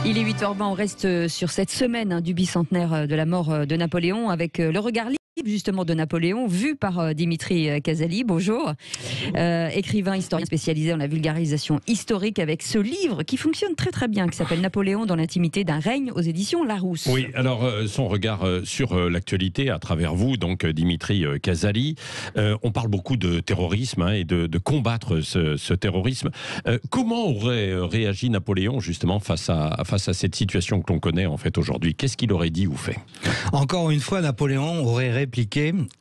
Il est 8h20, on reste sur cette semaine du bicentenaire de la mort de Napoléon avec le regard libre justement de Napoléon vu par Dimitri Casali. Bonjour. Écrivain, historien spécialisé dans la vulgarisation historique avec ce livre qui fonctionne très très bien, qui s'appelle Napoléon dans l'intimité d'un règne aux éditions Larousse. Oui, alors son regard sur l'actualité à travers vous, donc Dimitri Casali. On parle beaucoup de terrorisme et de combattre ce terrorisme. Comment aurait réagi Napoléon justement face à cette situation que l'on connaît en fait aujourd'hui? Qu'est-ce qu'il aurait dit ou fait? Encore une fois, Napoléon aurait répliqué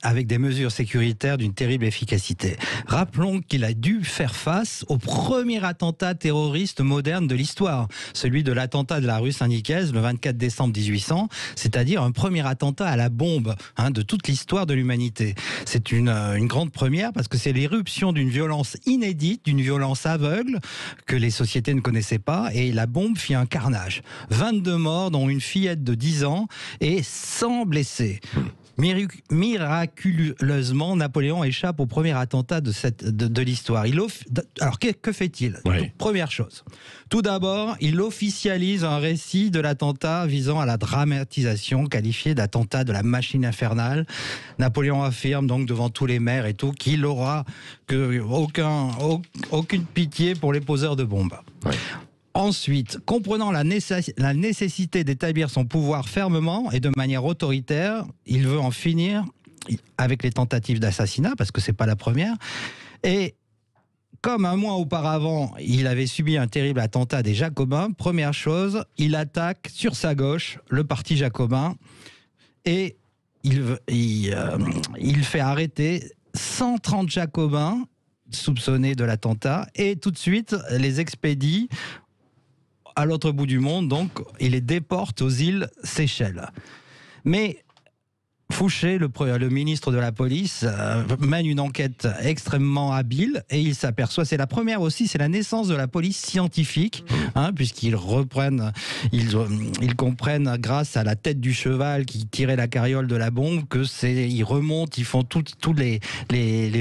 avec des mesures sécuritaires d'une terrible efficacité. Rappelons qu'il a dû faire face au premier attentat terroriste moderne de l'histoire, celui de l'attentat de la rue Saint-Nicaise le 24 décembre 1800, c'est-à-dire un premier attentat à la bombe de toute l'histoire de l'humanité. C'est une grande première parce que c'est l'éruption d'une violence inédite, d'une violence aveugle que les sociétés ne connaissaient pas, et la bombe fit un carnage. 22 morts, dont une fillette de 10 ans, et 100 blessés. Miraculeusement, Napoléon échappe au premier attentat de l'histoire. Alors, que fait-il? Oui. Première chose. Tout d'abord, il officialise un récit de l'attentat visant à la dramatisation, qualifié d'attentat de la machine infernale. Napoléon affirme donc devant tous les maires et tout qu'il aura aucune pitié pour les poseurs de bombes. Oui. Ensuite, comprenant la nécessité d'établir son pouvoir fermement et de manière autoritaire, il veut en finir avec les tentatives d'assassinat, parce que c'est pas la première. Et comme un mois auparavant, il avait subi un terrible attentat des Jacobins, première chose, il attaque sur sa gauche le parti jacobin et il fait arrêter 130 Jacobins soupçonnés de l'attentat et tout de suite les expédie à l'autre bout du monde, donc il les déporte aux îles Seychelles. Mais Fouché, le ministre de la police, mène une enquête extrêmement habile et il s'aperçoit, c'est la première aussi, c'est la naissance de la police scientifique, puisqu'ils comprennent grâce à la tête du cheval qui tirait la carriole de la bombe ils remontent, ils font tous les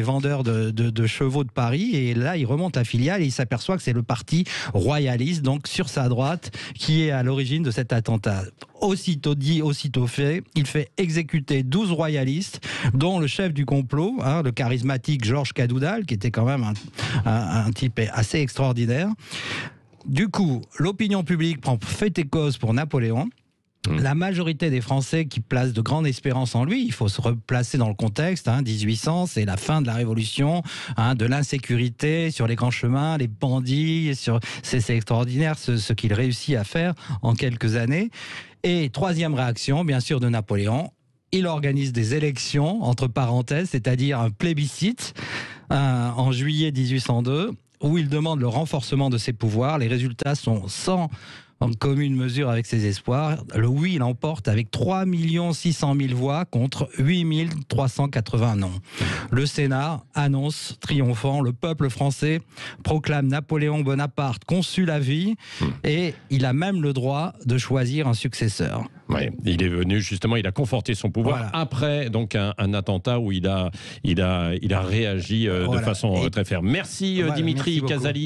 vendeurs de chevaux de Paris, et là ils remontent la filiale et ils s'aperçoivent que c'est le parti royaliste, donc sur sa droite, qui est à l'origine de cet attentat. Aussitôt dit, aussitôt fait, il fait exécuter 12 royalistes, dont le chef du complot, le charismatique Georges Cadoudal, qui était quand même un type assez extraordinaire. Du coup, l'opinion publique prend fait et cause pour Napoléon. La majorité des Français qui placent de grandes espérances en lui, il faut se replacer dans le contexte, 1800, c'est la fin de la Révolution, de l'insécurité sur les grands chemins, les bandits, c'est extraordinaire ce qu'il réussit à faire en quelques années. Et troisième réaction, bien sûr, de Napoléon, il organise des élections, entre parenthèses, c'est-à-dire un plébiscite en juillet 1802, où il demande le renforcement de ses pouvoirs. Les résultats sont en commune mesure avec ses espoirs. Le oui, il emporte avec 3 600 000 voix contre 8 380 non. Le Sénat annonce triomphant, le peuple français proclame Napoléon Bonaparte consul à vie et il a même le droit de choisir un successeur. Ouais, il est venu justement, il a conforté son pouvoir après donc un attentat où il a réagi de façon très ferme. Merci Dimitri Casali.